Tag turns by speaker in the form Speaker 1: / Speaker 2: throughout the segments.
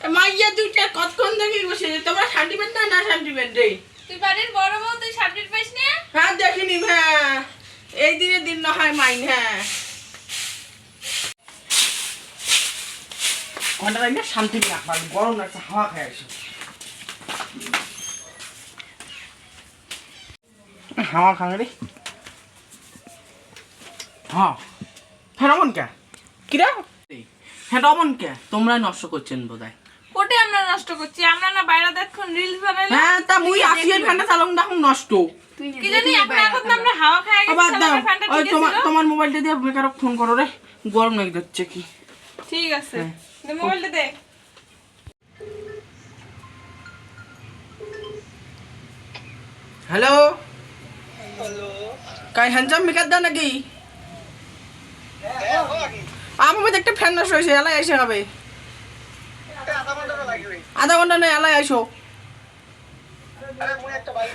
Speaker 1: মাইয়া দুইটা কতক্ষণ দেখি বসে তোমরা শান্তি পেন না শান্তি পেন রে
Speaker 2: তুই বাড়ির বড় বউ তুই শান্তি পাইস না?
Speaker 1: হ্যাঁ দেখিনি হ্যাঁ এই দিনের দিন না হয় মাইন হ্যাঁ ঘন্টা লাগে শান্তি রাখবার গরম লাগছে হাওয়া খাই আসি হাওয়া খাঙে রে হ্যাঁ ফেরামন কে কিরা ফেরামন কে তোমরা নষ্ট করছেন বোধহয়
Speaker 2: কোটে আমরা নষ্ট করছি আমরা না বাইরে দেখুন রিলস বানাইলাম
Speaker 1: হ্যাঁ তা মুই আসিয়ে ফ্যানটা চালাম দেখুন নষ্ট
Speaker 2: কি জানি এখন এখন আমরা হাওয়া খাই
Speaker 1: আবার
Speaker 2: গেছি
Speaker 1: দাও
Speaker 2: ফ্যানটা
Speaker 1: ওই
Speaker 2: ঠিক
Speaker 1: তোমার
Speaker 2: আছে
Speaker 1: তোমার মোবাইলটা দিয়ে বেকার ফোন করো রে গরম লাগে যাচ্ছে কি
Speaker 2: ঠিক আছে দে মোবাইলটা দে
Speaker 1: হ্যালো হ্যালো কাই হ্যান্ডসাম মেকআপ দাও নাকি আমার মধ্যে একটা ফ্যান নষ্ট হয়েছে এলাই এসে হবে আধা ঘন্টা নয় এলাই আইসো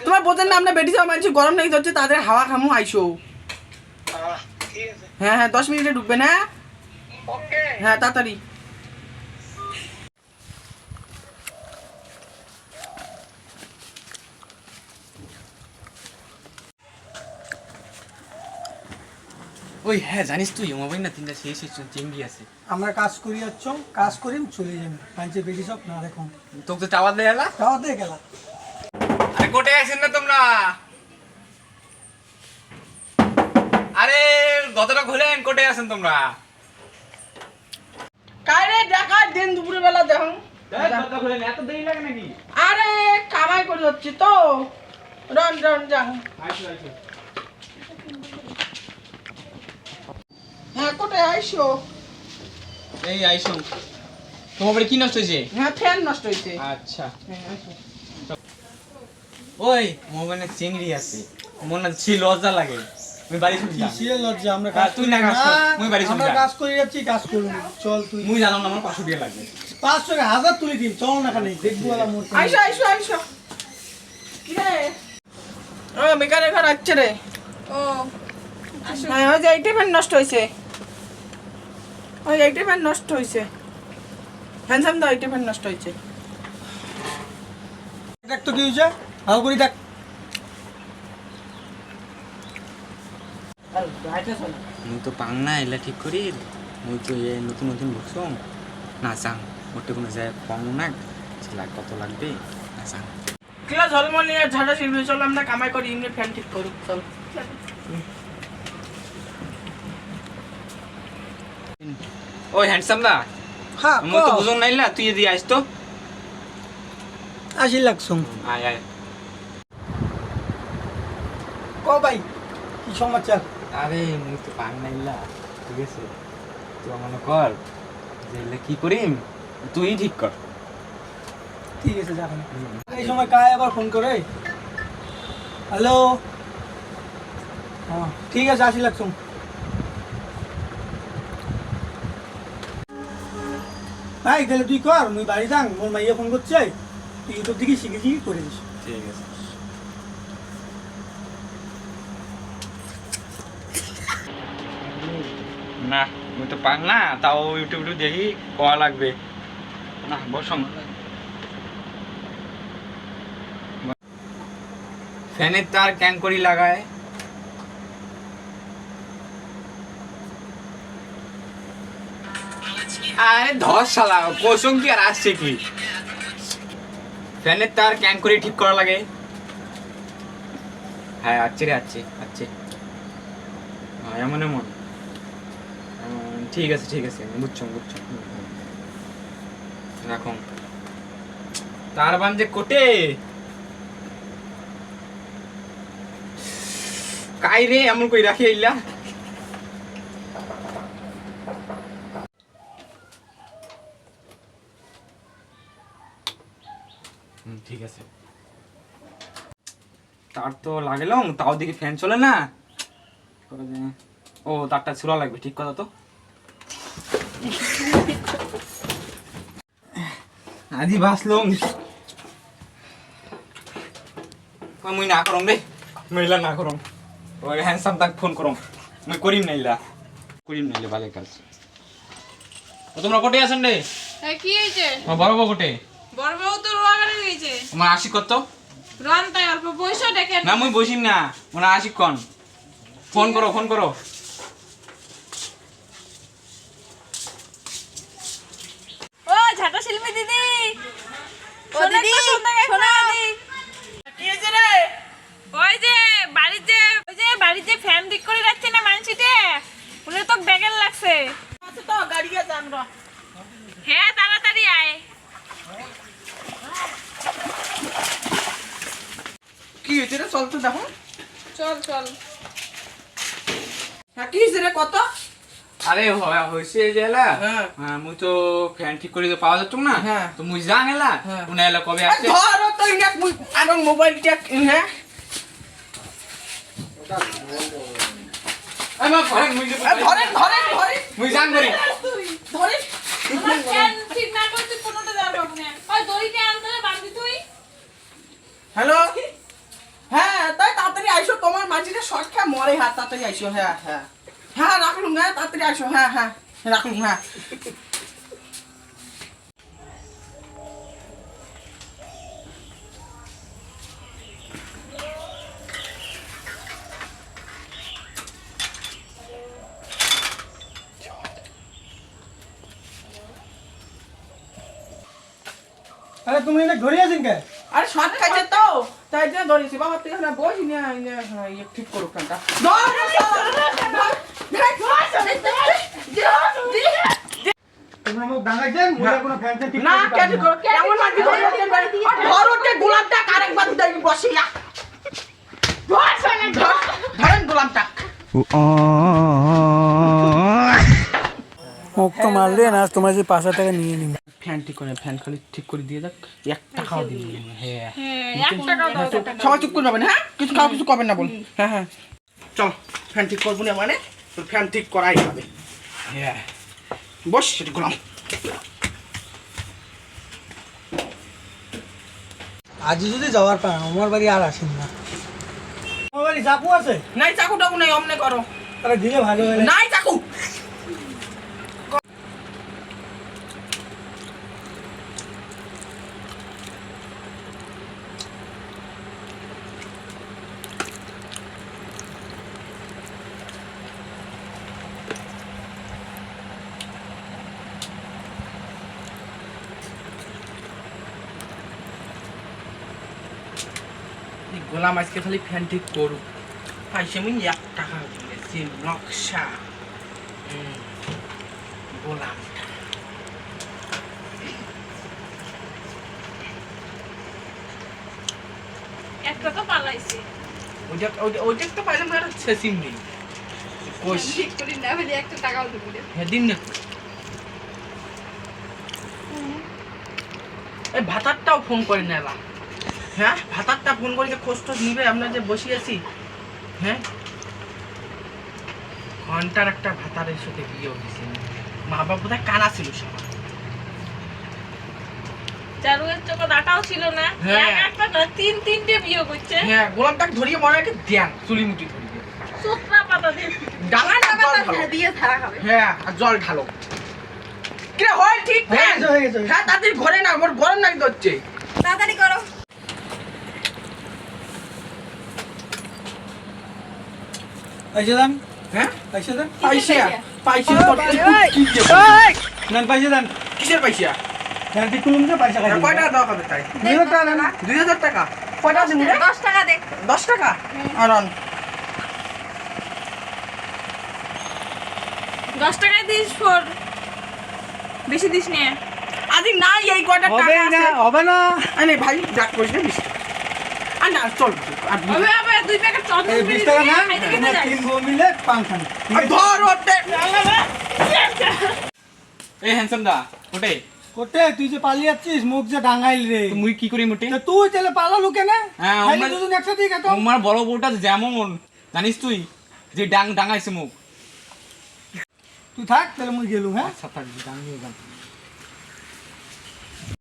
Speaker 1: তোমার বোঝেন না আমরা বেটি যাওয়া মানছি গরম লেগে যাচ্ছে তাদের হাওয়া খামু আইসো হ্যাঁ হ্যাঁ 10 মিনিটে ঢুকবে না হ্যাঁ তাড়াতাড়ি
Speaker 3: ওই হ্যাঁ জানিস তুই মোবাইল না তিনটা শেষ চেঙ্গি আছে
Speaker 4: আমরা কাজ করি যাচ্ছ কাজ করি চলে যাবি পাঞ্চে বেশি সব না দেখুন
Speaker 3: তোকে তো চাওয়ার দেয় এলা
Speaker 4: খাওয়া দিয়ে গেলাম
Speaker 3: আরে কোটে আছেন না তোমরা আরে গতটা খুলেন কোটে আছেন তোমরা
Speaker 1: কারে দেখা দিন দুপুরে বেলা দেখুন
Speaker 3: গতটা খুলেন এত দেরি লাগে নাকি
Speaker 1: আরে কামাই করে যাচ্ছি তো রন রন যাও
Speaker 3: আইসো আইসো
Speaker 1: হ্যাঁ কোথায় আইসো
Speaker 3: এই আইসো তোমার বাড়ি কি নষ্ট হয়েছে
Speaker 1: হ্যাঁ ফ্যান নষ্ট হয়েছে
Speaker 3: আচ্ছা
Speaker 1: হ্যাঁ আইসো
Speaker 3: ওই মোবাইলে চিংড়ি আছে মনে হচ্ছে লজ্জা লাগে আমি বাড়ি শুনছি
Speaker 4: কিসের লজ্জা আমরা
Speaker 3: কাজ তুই না কাজ কর মুই বাড়ি শুনছি
Speaker 4: আমরা কাজ করি যাচ্ছি কাজ করুন চল তুই
Speaker 3: মুই জানাম না আমার 500 টাকা লাগবে
Speaker 4: 500 টাকা 1000 তুলি দিন চল না খালি দেখবো আলা মোর
Speaker 1: আইসো আইসো আইসো কি রে ও মেকারে ঘর আসছে রে
Speaker 2: ও
Speaker 1: হ্যাঁ ওই যে এইটা ফ্যান নষ্ট হয়েছে ওই এইটা ফ্যান নষ্ট হয়েছে হ্যান্ডসাম দাও এইটা ফ্যান নষ্ট হয়েছে
Speaker 4: দেখ তো কি হইছে হাও করি দেখ
Speaker 3: মুই তো পাং না এলা ঠিক করি মুই তো এ নতুন নতুন ঢুকছম না চাং ওতে কোনো যায় পাং না লাগ কত লাগবে না চাং
Speaker 1: কিলা ঝলমল নিয়ে ঝাড়া শিল্পী চল আমরা কামাই করি এমনি ফ্যান ঠিক করি চল
Speaker 3: ওই হ্যান্ডসাম দা
Speaker 4: হ্যাঁ
Speaker 3: মুই তো বুঝন নাইলা তুই যদি আইস তো
Speaker 4: 80 লাখ সম
Speaker 3: আয় আয়
Speaker 4: ক ভাই কি সমাচার
Speaker 3: আরে মুই তো পাং নাইলা ঠিক আছে তুই মনে কর যে এলা কি করিম তুই ঠিক কর
Speaker 4: ঠিক আছে যাবেন এই সময় কায় আবার ফোন করে হ্যালো হ্যাঁ ঠিক আছে 80 লাখ সম ভাই তাহলে তুই কর মুই বাড়ি যাং মোর মাইয়া ফোন করছে তুই ইউটিউব থেকে শিখেছি করে দিস
Speaker 3: ঠিক আছে না মুই তো পাং না তাও ইউটিউব দেখি কয়া লাগবে না বসম ফ্যানের তার ক্যাং করি লাগায় আরে ধস শালা কোসম কি আর আসছে কি ফ্যানের তার ক্যাং করে ঠিক করা লাগে হ্যাঁ আচ্ছা রে আচ্ছা হ্যাঁ এমন এমন ঠিক আছে বুঝছো রাখুন তার বান যে কোটে কাই রে এমন কই রাখি আইলা ঠিক আছে তার তো লাগলাম তাও দিকে ফ্যান চলে না ও তারটা চুলা লাগবে ঠিক কথা তো আজি বাসলুম মুই না করম রে মহিলা না করম ওই হ্যান্ডসাম তাক ফোন করম মুই করিম নাইলে ভালো কাজ তোমরা কোটে আছেন রে
Speaker 2: কি হয়েছে?
Speaker 3: বড় বউ কোটে?
Speaker 2: বড় বউ তো রোয়াগারে গেছে।
Speaker 3: আমার আশিক কত?
Speaker 2: রন তাই অল্প বয়স ডেকে
Speaker 3: না মুই বসিম না, ওনা আশিক কন। ফোন করো, ফোন করো।
Speaker 2: ও ঝাঁটা শিল্পী দিদি, ও দিদি শোনা দিদি,
Speaker 1: কি হয়েছে রে?
Speaker 2: ওই যে বাড়িতে ফ্যান ঠিক করে রাখছে না মানসিতে, ওরে তো ব্যাগেল লাগছে।
Speaker 1: আচ্ছা তো গাড়িয়ে যান র।
Speaker 2: হ্যাঁ তাড়াতাড়ি আয়।
Speaker 1: কি হয়েছে রে? চল তো দেখো।
Speaker 2: চল চল।
Speaker 1: হ্যাঁ কি হয়েছে রে? কত?
Speaker 3: আরে হইছে যে এলা,
Speaker 1: হ্যাঁ।
Speaker 3: মুই তো ফ্যান ঠিক করে পাওয়া যাচ্ছ না,
Speaker 1: হ্যাঁ।
Speaker 3: তো মুই যাং এলা,
Speaker 1: হ্যাঁ।
Speaker 3: উনা এলা কবে
Speaker 1: আর
Speaker 3: আসছে?
Speaker 1: ধর তো ইনে মুই আগে মোবাইলটা হ্যাঁ।
Speaker 3: আই মা ঘরে মুই
Speaker 1: ধরে
Speaker 3: মুই যাং করি।
Speaker 1: ধরে
Speaker 2: ফ্যান ঠিক না করতে কোনোটা যাওয়ার পাবো না। ওই দড়িটা আনতে বাঁধবি তুই।
Speaker 1: হ্যালো। হ্যাঁ তাই তাড়াতাড়ি আইসো, তোমার মাঝিটা শর্ট খা মরে। হাত তাড়াতাড়ি আইসো। হ্যাঁ হ্যাঁ হ্যাঁ রাখলুম। হ্যাঁ তাড়াতাড়ি আইসো। হ্যাঁ হ্যাঁ রাখলুম। হ্যাঁ
Speaker 4: আরে তুমি এটা ঘুরে আছেন কে?
Speaker 1: আরে শর্ট খাইছে তো তাই জন্য ধরেছি। বাবা তুই এখানে বসি না, ঠিক করুক কানটা।
Speaker 4: তোমরা মুখ ডাঙাইছেন, মুখে কোনো ফ্যান ঠিক
Speaker 1: না
Speaker 4: করতে
Speaker 1: কেন
Speaker 4: পারবে না।
Speaker 1: কেমন মাটি ধরে ধরোতে গোলাপটা আরেকবার দিই বসিয়া। ধরেন গোলাপটা।
Speaker 4: মুখ তো মারলে না, তোমার যে 5,000 টাকা নিয়ে নিন।
Speaker 1: ফ্যান ঠিক করে, ফ্যান খালি ঠিক করে দিয়ে দেখ। 1 টাকাও দিবি না। হ্যাঁ
Speaker 2: হ্যাঁ 1 টাকা দাও।
Speaker 1: সবাই চুপ করে যাবেন। হ্যাঁ কিছু খাওয়া কিছু করবেন না বল। হ্যাঁ হ্যাঁ চল ফ্যান ঠিক করবো না মানে তোর ফ্যান ঠিক করাই হবে। হ্যাঁ বস সেটি গোলাম।
Speaker 4: আজ যদি যাওয়ার পার আমার বাড়ি আর আসেন না। আমার বাড়ি চাকু আছে?
Speaker 1: নাই চাকু টাকু নাই, অমনে করো।
Speaker 4: তাহলে দিলে ভালো হলে।
Speaker 1: নাই চাকু। গোলাম আজকে খালি ফ্যান ঠিক করুক। পাইছে আমি 1 টাকা দিয়েছি নকশা। গোলাম
Speaker 2: একটা তো পালাইছে।
Speaker 1: ওইটা তো পাইলাম না, শেষিম নেই। কোশ
Speaker 2: ঠিক করি না বলি 1 টাকাও দিবি না।
Speaker 1: হ্যাঁ দিন না। এই ভাতারটাও ফোন করে নেবা। হ্যাঁ ভাতারটা ফোন করে যে খোঁজ টোজ নিবে আমরা যে বসে আছি। হ্যাঁ ঘন্টার একটা ভাতারের সাথে বিয়ে হয়েছে। মা বাবা বোধহয় কানা ছিল সবার।
Speaker 2: চারুয়ের চোখে ডাটাও ছিল না।
Speaker 1: হ্যাঁ।
Speaker 2: একটা না 3-3টে বিয়ে করছে।
Speaker 1: হ্যাঁ গোলামটাকে ধরিয়ে মনে রাখে দেন চুলি মুটি ধরিয়ে
Speaker 2: সুতরা পাতা দিয়ে
Speaker 1: ডাঙা না জল ঢালো।
Speaker 2: দিয়ে ধারা খাবে।
Speaker 1: হ্যাঁ আর জল ঢালো। কি রে, হয় ঠিক
Speaker 4: হয়ে
Speaker 1: ফ্যান?
Speaker 4: গেছে, হয়ে গেছে।
Speaker 1: হ্যাঁ তাড়াতাড়ি ঘরে না, আমার গরম নাকি ধরছে।
Speaker 2: তাড়াতাড়ি করো।
Speaker 4: পয়সা দেন,
Speaker 1: হ্যাঁ
Speaker 4: পয়সা দেন,
Speaker 1: পাইসা পাইসা
Speaker 4: দেন পয়সা দেন।
Speaker 1: কিসের পাইসা?
Speaker 4: ফ্যান ঠিক করুন যে পয়সা খাই।
Speaker 1: কয় টাকা দেওয়া হবে তাই?
Speaker 4: 2,000 টাকা দেন।
Speaker 1: 2000 টাকা। কয়টা দিন রে?
Speaker 2: 10 টাকা দে।
Speaker 1: 10 টাকা। আর অন
Speaker 2: 10 টাকায় দিস ফোর। বেশি দিস নে।
Speaker 1: আদি নাই এই কয়টা টাকা
Speaker 4: হবে না,
Speaker 1: আছে।
Speaker 4: হবে না।
Speaker 1: আরে ভাই ডাক করিস না 20 টাকা। আর না চল আর
Speaker 2: হবে হবে 2 প্যাকেট চন্দন
Speaker 4: এই 20 টাকা না,
Speaker 2: খাইতে খেতে
Speaker 4: তোমরা
Speaker 2: যাই।
Speaker 4: 3 বউ মিলে 5 খান।
Speaker 1: ধর ওতে।
Speaker 3: এই হ্যান্ডসাম দা কোটে?
Speaker 4: কোটে তুই যে পালিয়ে যাচ্ছিস, মুখ যে ডাঙাইল রে।
Speaker 3: তো মুই কি করি মোটে?
Speaker 4: তা তুই তাহলে পালালু কেন?
Speaker 3: হ্যাঁ,
Speaker 4: খাইলে
Speaker 3: আমরা-
Speaker 4: দুজন একসাথে খেত।
Speaker 3: তোমার বড় বউটা যেমন জানিস তুই, যে ডাঙাইছে মুখ।
Speaker 4: তুই থাক তাহলে মুই গেলু। হ্যাঁ
Speaker 3: আচ্ছা থাকবি, আমিও যাবো।